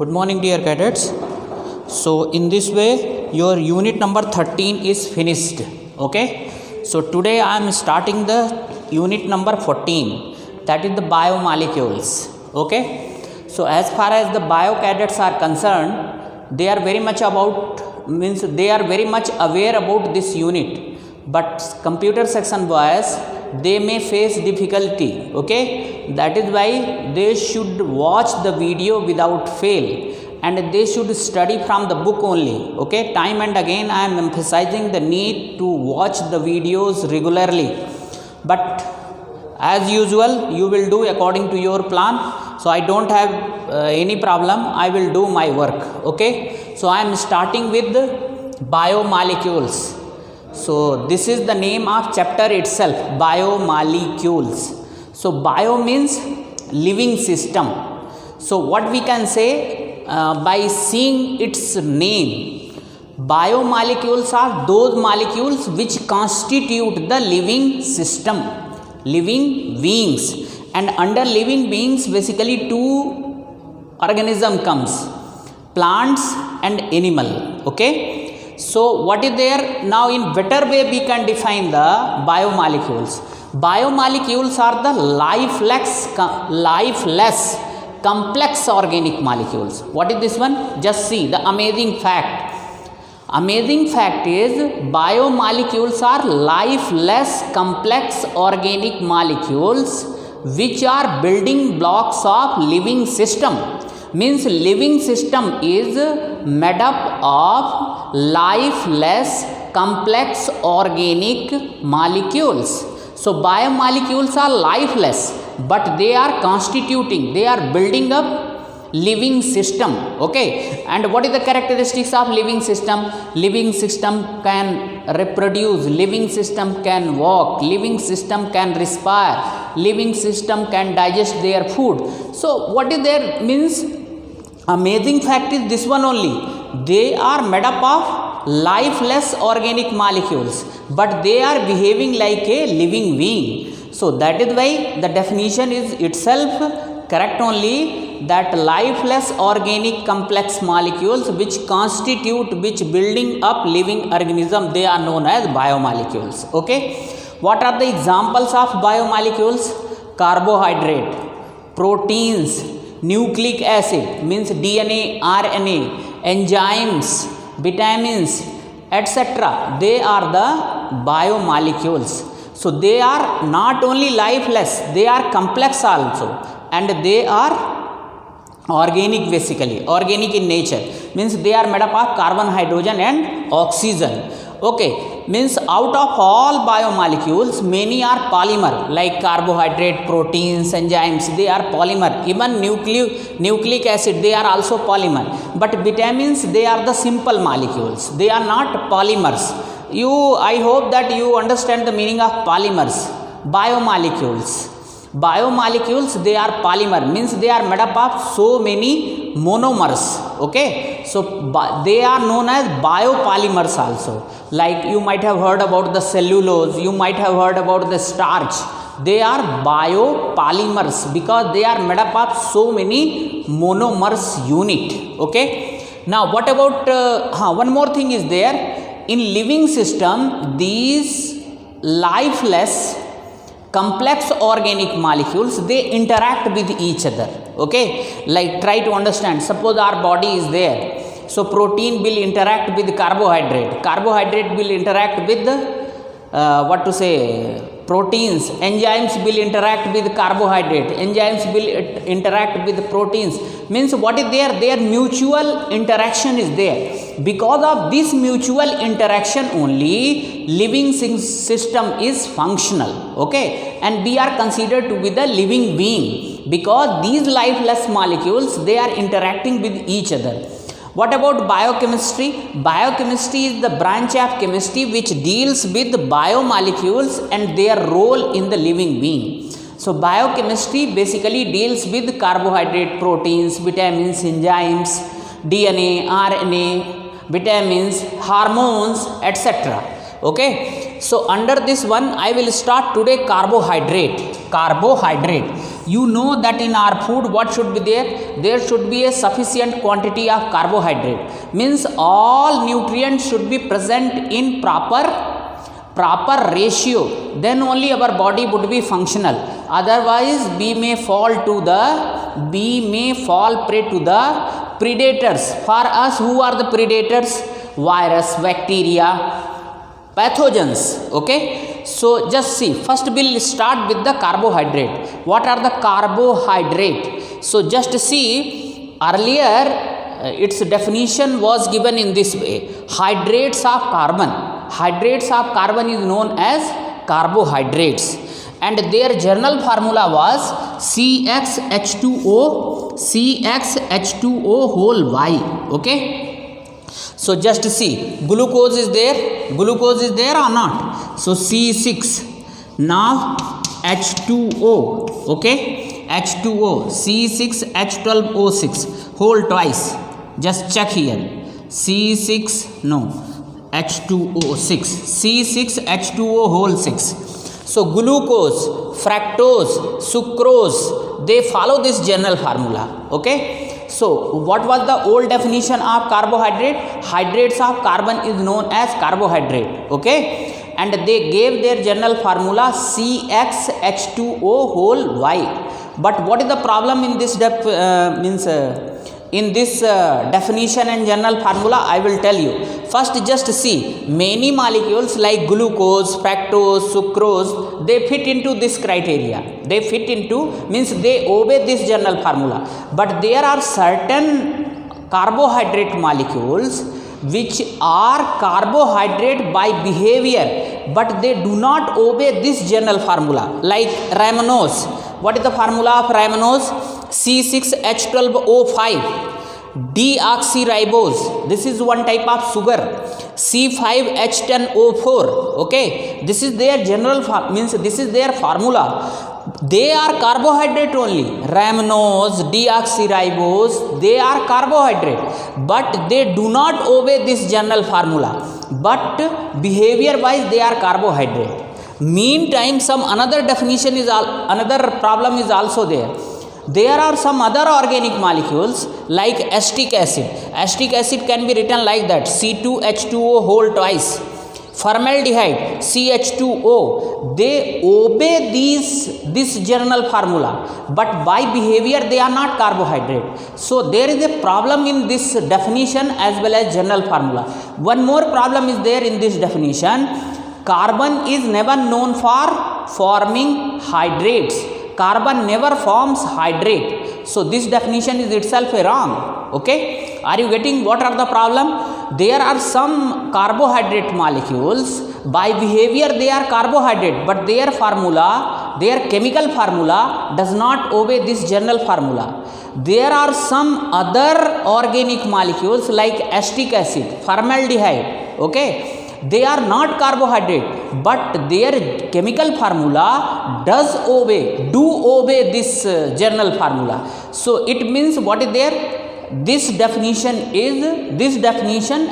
Good morning, dear cadets. So in this way your unit number 13 is finished. Okay, so today I am starting the unit number 14, that is the biomolecules. Okay, so as far as the bio cadets are concerned, they are very much aware about this unit, but computer section boys, they may face difficulty. Okay, that is why they should watch the video without fail and they should study from the book only. Okay, time and again I am emphasizing the need to watch the videos regularly, but as usual you will do according to your plan. So I don't have any problem, I will do my work. Okay, so I am starting with the biomolecules. So this is the name of chapter itself, biomolecules. So bio means living system. So what we can say by seeing its name, biomolecules are those molecules which constitute the living system, living beings. And under living beings basically two organism comes, plants and animal. Okay, so what is there now? In better way we can define the biomolecules. Biomolecules are the lifeless complex organic molecules. What is this one? Just see the amazing fact. Amazing fact is biomolecules are lifeless complex organic molecules which are building blocks of living system. Means living system is made up of lifeless complex organic molecules. So biomolecules are lifeless, but they are constituting, they are building up living system. Okay, and what is the characteristics of living system? Living system can reproduce, living system can walk, living system can respire, living system can digest their food. So what is there? Means amazing fact is this one only, they are made up of lifeless organic molecules, but they are behaving like a living being. So that is why the definition is itself correct only, that lifeless organic complex molecules which constitute, which building up living organism, they are known as biomolecules. Okay, what are the examples of biomolecules? Carbohydrate, proteins, nucleic acid means DNA, RNA, enzymes, vitamins, etc. They are the biomolecules. So they are not only lifeless, they are complex also, and they are organic, basically organic in nature. Means they are made up of carbon, hydrogen and oxygen. Okay, means out of all biomolecules many are polymer, like carbohydrate, proteins, enzymes, they are polymer. Even nucleic acid, they are also polymer. But vitamins, they are the simple molecules, they are not polymers. I hope that you understand the meaning of polymers. Biomolecules, they are polymer, means they are made up of so many monomers. Okay, so they are known as biopolymers also. Like you might have heard about the cellulose, you might have heard about the starch. They are biopolymers because they are made up of so many monomers unit. Okay, now what about one more thing is there. In living system, these lifeless complex organic molecules, they interact with each other. Okay, like try to understand, suppose our body is there, so protein will interact with carbohydrate, carbohydrate will interact with proteins, enzymes will interact with carbohydrate, enzymes will interact with proteins. Means what is there? Their mutual interaction is there. Because of this mutual interaction only living system is functional. Okay, and we are considered to be the living being because these lifeless molecules, they are interacting with each other. What about biochemistry? Biochemistry is the branch of chemistry which deals with biomolecules and their role in the living being. So biochemistry basically deals with carbohydrate, proteins, vitamins, enzymes, DNA, RNA, vitamins, hormones, etc. Okay, so under this one I will start today carbohydrate. You know that in our food what should be there? There should be a sufficient quantity of carbohydrate. Means all nutrients should be present in proper ratio. Then only our body would be functional. Otherwise, we may fall prey to the predators. For us, who are the predators? Virus, bacteria, pathogens. Okay, so just see, first we'll start with the carbohydrate. What are the carbohydrate? So just see, earlier its definition was given in this way: hydrates of carbon is known as carbohydrates, and their general formula was CxH2O whole Y. Okay, so just see, glucose is there or not? So C6, now H2O. Okay, H2O, C6H12O6 whole twice. Just check here, C6, no, H2O6, C6H2O whole 6. So glucose, fructose, sucrose, they follow this general formula. Okay, so what was the old definition of carbohydrate? Hydrates of carbon is known as carbohydrate. Okay, and they gave their general formula CxH2O whole Y. But what is the problem in this definition and general formula? I will tell you. First, just see, many molecules like glucose, fructose, sucrose, they fit into this criteria. They fit into, means they obey this general formula. But there are certain carbohydrate molecules which are carbohydrate by behavior, but they do not obey this general formula. Like ramenose. What is the formula of ramenose? C6H12O5. Deoxyribose, this is one type of sugar. C5H10O4. Okay, this is their general means this is their formula. They are carbohydrate only. Ramenose, deoxyribose, they are carbohydrate, but they do not obey this general formula. But behavior wise they are carbohydrate. Meantime, another problem is also there. There are some other organic molecules like acetic acid. Acetic acid can be written like that, C2H2O whole twice. Formaldehyde, CH2O. They obey this general formula, but by behavior they are not carbohydrate. So there is a problem in this definition as well as general formula. One more problem is there in this definition. Carbon is never known for forming hydrates. Carbon never forms hydrate. So this definition is itself wrong. Okay, are you getting what are the problem? There are some carbohydrate molecules, by behavior they are carbohydrate, but their chemical formula does not obey this general formula. There are some other organic molecules like acetic acid, formaldehyde. Okay, they are not carbohydrate, but their chemical formula does obey this general formula. So it means what is there? This definition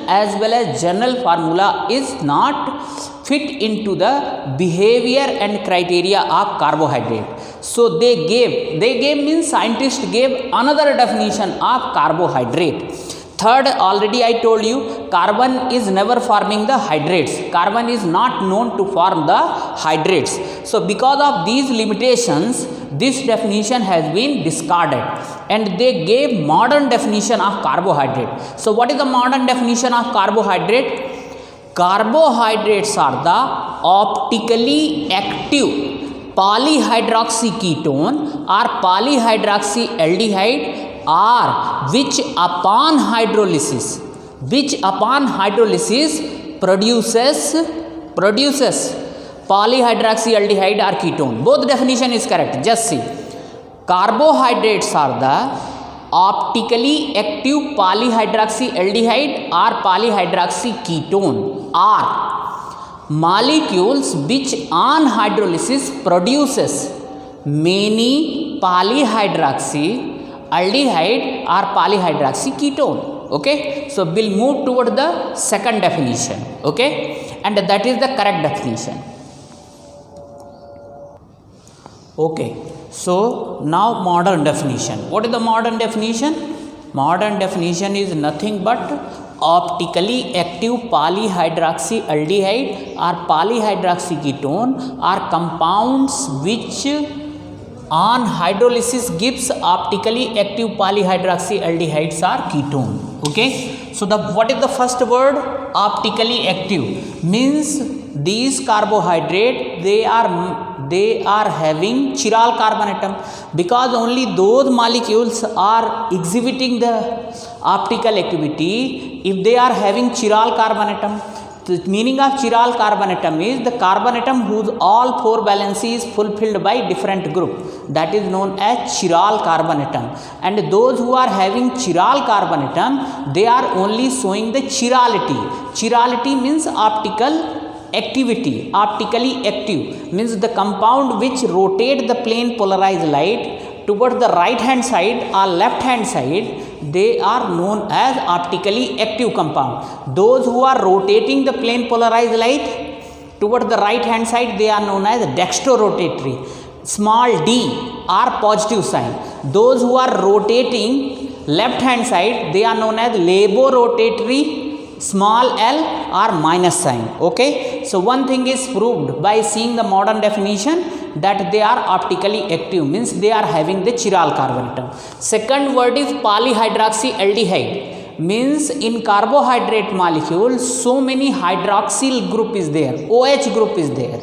as well as general formula is not fit into the behavior and criteria of carbohydrate. So they gave means scientists gave another definition of carbohydrate. Third, already I told you, carbon is never forming the hydrates. Carbon is not known to form the hydrates. So because of these limitations, this definition has been discarded and they gave modern definition of carbohydrate. So what is the modern definition of carbohydrate? Carbohydrates are the optically active polyhydroxyketone or polyhydroxyaldehyde which upon hydrolysis produces polyhydroxyaldehyde or ketone. Both definition is correct. Just see, carbohydrates are the optically active polyhydroxyaldehyde or polyhydroxyketone are molecules which on hydrolysis produces many polyhydroxyaldehyde or polyhydroxyketone. Okay, so we'll move toward the second definition. Okay, and that is the correct definition. Okay, So now modern definition. What is the modern definition? Modern definition is nothing but optically active polyhydroxyaldehyde or polyhydroxyketone are compounds which on hydrolysis gives optically active polyhydroxyaldehydes or ketone. Okay, so what is the first word? Optically active means these carbohydrate they are having chiral carbon atom, because only those molecules are exhibiting the optical activity if they are having chiral carbon atom. The meaning of chiral carbon atom is the carbon atom whose all 4 valency is fulfilled by different group, that is known as chiral carbon atom. And those who are having chiral carbon atom, they are only showing the chirality. Chirality means optical activity. Optically active means the compound which rotate the plane polarized light towards the right hand side or left hand side, they are known as optically active compound. Those who are rotating the plane polarized light towards the right hand side, they are known as dextrorotatory. Small d are positive sign. Those who are rotating left hand side, they are known as laborotatory. Small l are minus sign. Okay, so one thing is proved by seeing the modern definition, that they are optically active means they are having the chiral carbon atom. Second word is polyhydroxyaldehyde means in carbohydrate molecule so many hydroxyl group is there, OH group is there.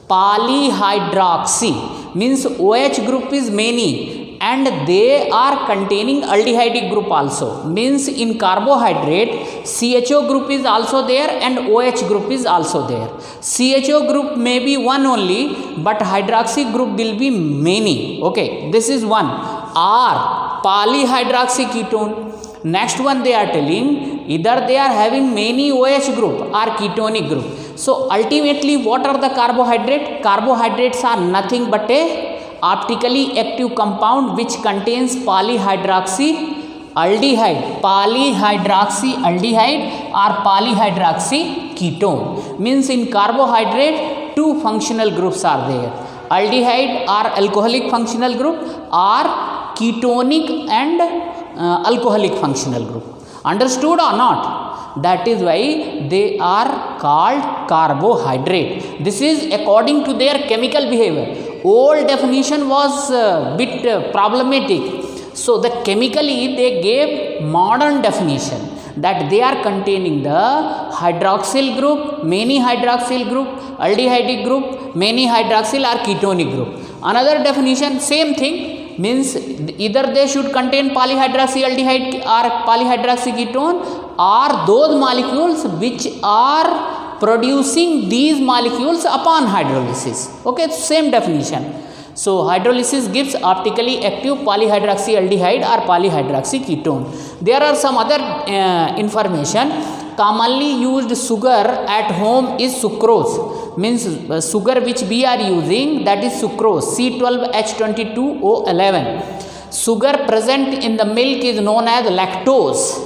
Polyhydroxy means OH group is many and they are containing aldehyde group also, means in carbohydrate CHO group is also there and OH group is also there. CHO group may be one only, but hydroxy group will be many. Okay, this is one. R polyhydroxyketone. Next one they are telling either they are having many OH group or ketonic group. So ultimately what are the carbohydrate? Carbohydrates are nothing but a optically active compound which contains polyhydroxyaldehyde or polyhydroxyketone. Means in carbohydrate 2 functional groups are there, aldehyde or alcoholic functional group or ketonic and alcoholic functional group. Understood or not? That is why they are called carbohydrate. This is according to their chemical behavior. Old definition was bit problematic, so the chemically they gave modern definition that they are containing the hydroxyl group, many hydroxyl group, aldehyde group, many hydroxyl or ketonic group. Another definition same thing, means either they should contain polyhydroxyaldehyde or polyhydroxyketone or those molecules which are producing these molecules upon hydrolysis. Okay, same definition. So hydrolysis gives optically active polyhydroxyaldehyde or polyhydroxyketone. There are some other information. Commonly used sugar at home is sucrose, means sugar which we are using, that is sucrose, C12H22O11. Sugar present in the milk is known as lactose.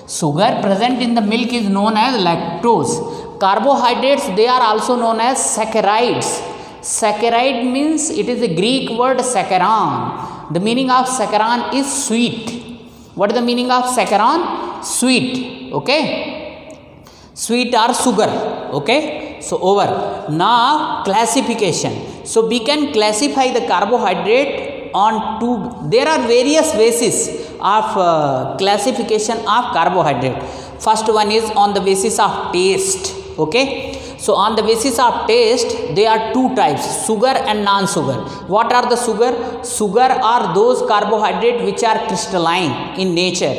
Sugar present in the milk is known as lactose. Carbohydrates, they are also known as saccharides. Saccharide means it is a Greek word saccharon. The meaning of saccharon is sweet. What is the meaning of saccharon? Sweet. Okay, sweet or sugar. Okay, so over. Now classification. So we can classify the carbohydrate on 2. There are various bases of classification of carbohydrate. First one is on the basis of taste. Okay, so on the basis of taste there are 2 types, sugar and non-sugar. What are the sugar? Sugar are those carbohydrate which are crystalline in nature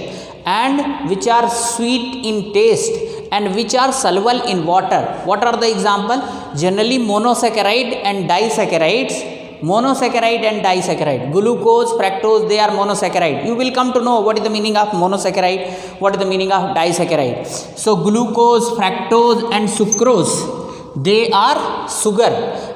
and which are sweet in taste and which are soluble in water. What are the example? Generally monosaccharide and disaccharides. Monosaccharide and disaccharide. Glucose, fructose, they are monosaccharide. You will come to know what is the meaning of monosaccharide, what is the meaning of disaccharide. So glucose, fructose and sucrose, they are sugar.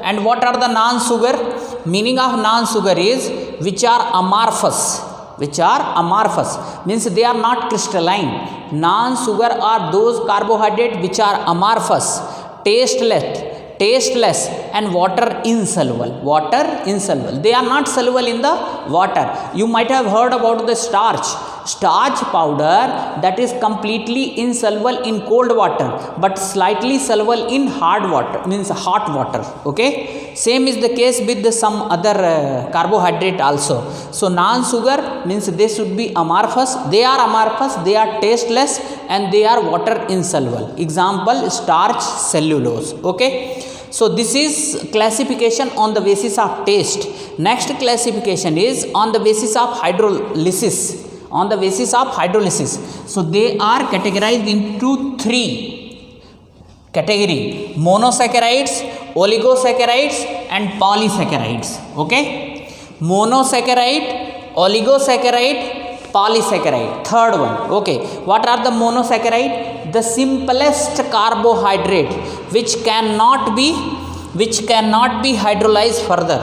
And what are the non-sugar? Meaning of non-sugar is which are amorphous. Which are amorphous means they are not crystalline. Non-sugar are those carbohydrate which are amorphous, tasteless. tasteless, and water insoluble. Water insoluble. They are not soluble in the water. You might have heard about the starch powder that is completely insoluble in cold water but slightly soluble in hard water, means hot water. Okay, same is the case with some other carbohydrate also. So non-sugar means they should be amorphous. They are amorphous, they are tasteless, and they are water insoluble. Example, starch, cellulose. Okay, so this is classification on the basis of taste. Next classification is on the basis of hydrolysis. On the basis of hydrolysis, so they are categorized into 3 category: monosaccharides, oligosaccharides, and polysaccharides. Okay, monosaccharide, oligosaccharide, polysaccharide. Third one. Okay, what are the monosaccharide? The simplest carbohydrate which cannot be hydrolyzed further.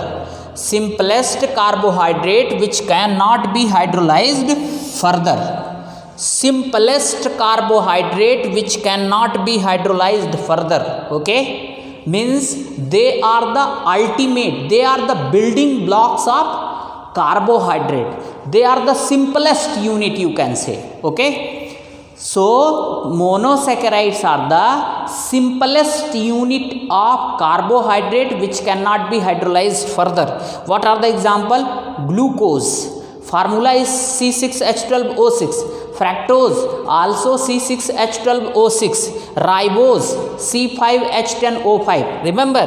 Simplest carbohydrate which cannot be hydrolyzed further. Simplest carbohydrate which cannot be hydrolyzed further. Okay, means they are the ultimate, they are the building blocks of carbohydrate. They are the simplest unit, you can say. Okay, so monosaccharides are the simplest unit of carbohydrate which cannot be hydrolyzed further. What are the example? Glucose, formula is C6H12O6. Fructose, also C6H12O6. Ribose, C5H10O5. Remember,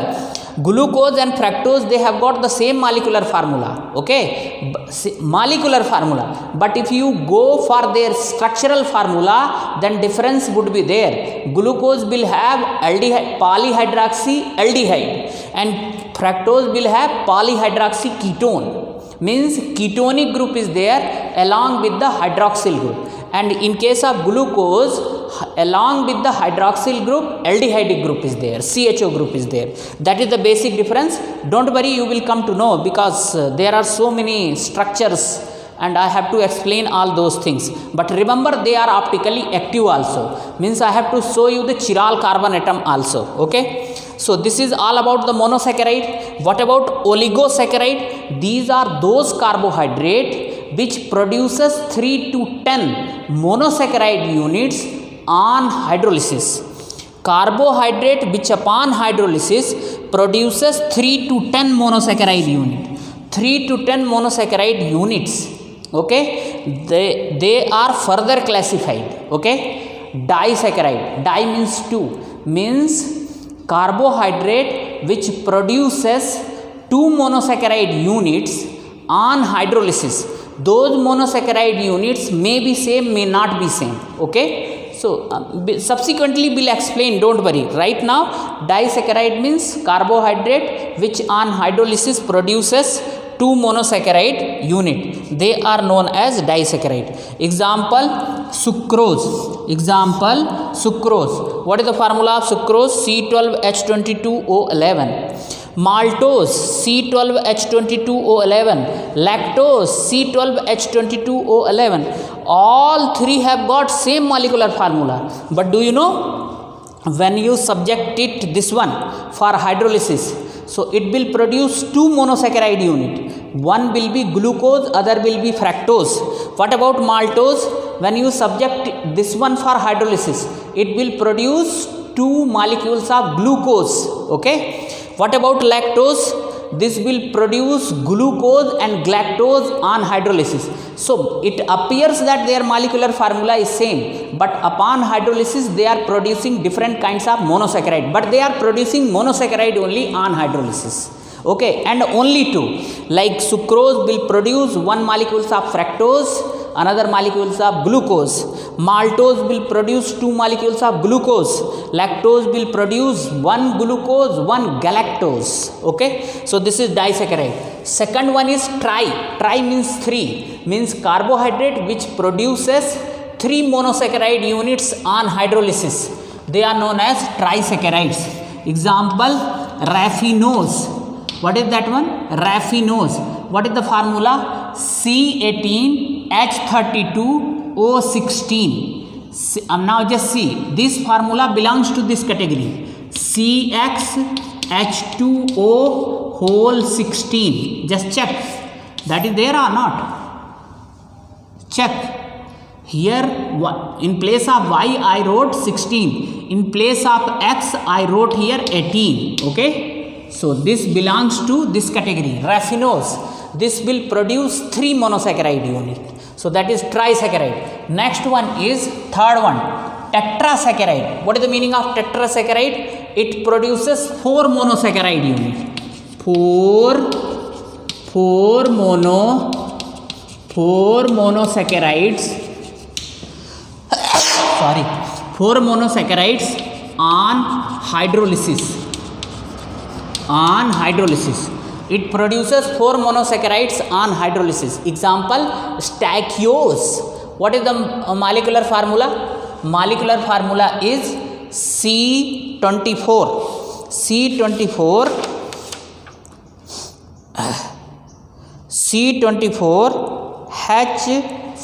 glucose and fructose, they have got the same molecular formula. Okay, molecular formula, but if you go for their structural formula, then difference would be there. Glucose will have aldehyde, polyhydroxy aldehyde, and fructose will have polyhydroxy ketone, means ketonic group is there along with the hydroxyl group. And in case of glucose, along with the hydroxyl group, aldehydic group is there, CHO group is there. That is the basic difference. Don't worry, you will come to know, because there are so many structures and I have to explain all those things. But remember, they are optically active also, means I have to show you the chiral carbon atom also. Okay, so this is all about the monosaccharide. What about oligosaccharide? These are those carbohydrate which produces 3 to 10 monosaccharide units on hydrolysis. Carbohydrate which upon hydrolysis produces 3 to 10 monosaccharide unit. 3 to 10 monosaccharide units. Okay, they are further classified. Okay, disaccharide, di means 2, means carbohydrate which produces 2 monosaccharide units on hydrolysis. Those monosaccharide units may be same, may not be same. Okay, so subsequently we'll explain, don't worry. Right now, disaccharide means carbohydrate which on hydrolysis produces 2 monosaccharide unit. They are known as disaccharide. Example, sucrose. Example, sucrose. What is the formula of sucrose? C12H22O11. Maltose, C12H22O11. Lactose, C12H22O11. All 3 have got same molecular formula. But do you know, when you subject it this one for hydrolysis, so it will produce 2 monosaccharide unit. One will be glucose, other will be fructose. What about maltose? When you subject this one for hydrolysis, it will produce 2 molecules of glucose. Okay, what about lactose? This will produce glucose and galactose on hydrolysis. So it appears that their molecular formula is same, but upon hydrolysis they are producing different kinds of monosaccharide, but they are producing monosaccharide only on hydrolysis. Okay, and only 2, like sucrose will produce 1 molecules of fructose, another molecules of glucose. Maltose will produce 2 molecules of glucose. Lactose will produce 1 glucose, 1 galactose. Okay, so this is disaccharide. Second one is tri. Tri means 3, means carbohydrate which produces 3 monosaccharide units on hydrolysis. They are known as trisaccharides. Example, raffinose. What is that one? Raffinose. What is the formula? C18H32O16. Now just see, this formula belongs to this category. CX H2O whole 16. Just check that is there or not. Check here. In place of Y I wrote 16, in place of X I wrote here 18. Okay, so this belongs to this category, raffinose. This will produce 3 monosaccharide unit, so that is trisaccharide. Next one is third one, tetrasaccharide. What is the meaning of tetrasaccharide? It produces 4 monosaccharide unit. 4 monosaccharides. Sorry, 4 monosaccharides on hydrolysis. It produces 4 monosaccharides on hydrolysis. Example, stachyose. What is the molecular formula? Molecular formula is C24.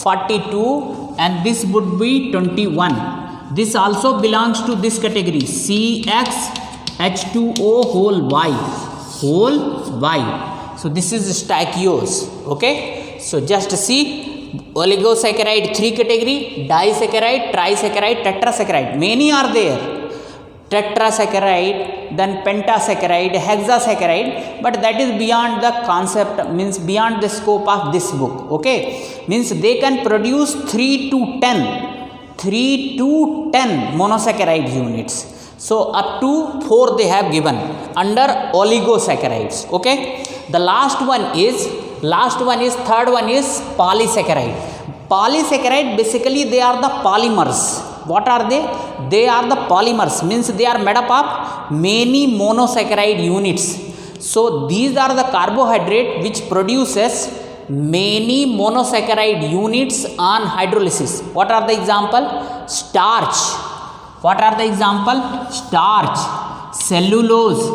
H42, and this would be 21. This also belongs to this category, CxH2O whole Y. So this is stachyose. Okay, so just see, oligosaccharide 3 category, disaccharide, trisaccharide, tetrasaccharide. Many are there. Tetrasaccharide, then pentasaccharide, hexasaccharide, but that is beyond the concept, means beyond the scope of this book. Okay, means they can produce 3 to 10 monosaccharide units. So up to 4 they have given under oligosaccharides. Okay, the last one is third one is polysaccharide. Polysaccharide, basically they are the polymers. What are they? They are the polymers, means they are made up of many monosaccharide units. So these are the carbohydrate which produces many monosaccharide units on hydrolysis. What are the example? Starch. What are the example? Starch, cellulose,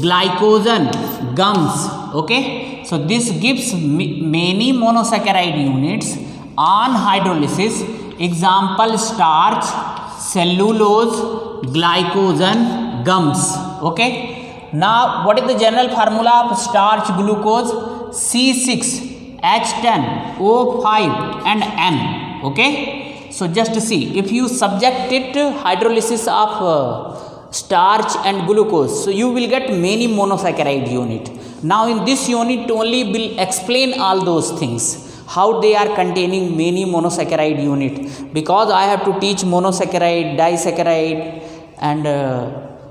glycogen, gums. Okay, so this gives many monosaccharide units on hydrolysis. Example, starch, cellulose, glycogen, gums. Okay, now what is the general formula of starch glucose? C6H10O5 and N. Okay, so just see, if you subject it to hydrolysis of starch and glucose, so you will get many monosaccharide unit. Now in this unit only will explain all those things, how they are containing many monosaccharide unit, because I have to teach monosaccharide, disaccharide and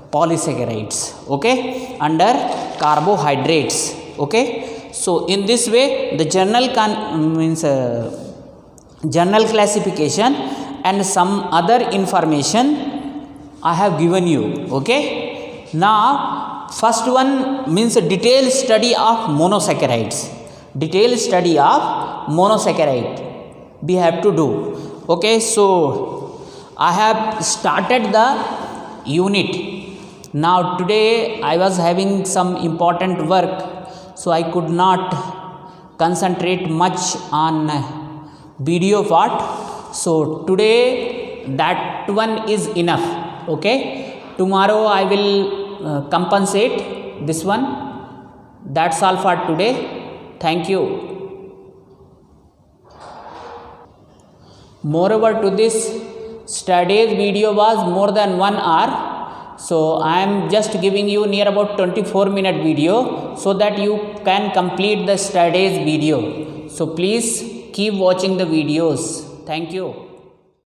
polysaccharides. Okay, under carbohydrates. Okay, so in this way the general general classification and some other information I have given you. Okay, now first one means a detailed study of monosaccharides. We have to do. Okay, so I have started the unit. Now today I was having some important work, so I could not concentrate much on video part. So today that one is enough. Okay, tomorrow I will compensate this one. That's all for today. Thank you. Moreover to this, today's video was more than 1 hour. So I am just giving you near about 24-minute video so that you can complete the today's video. So please keep watching the videos. Thank you.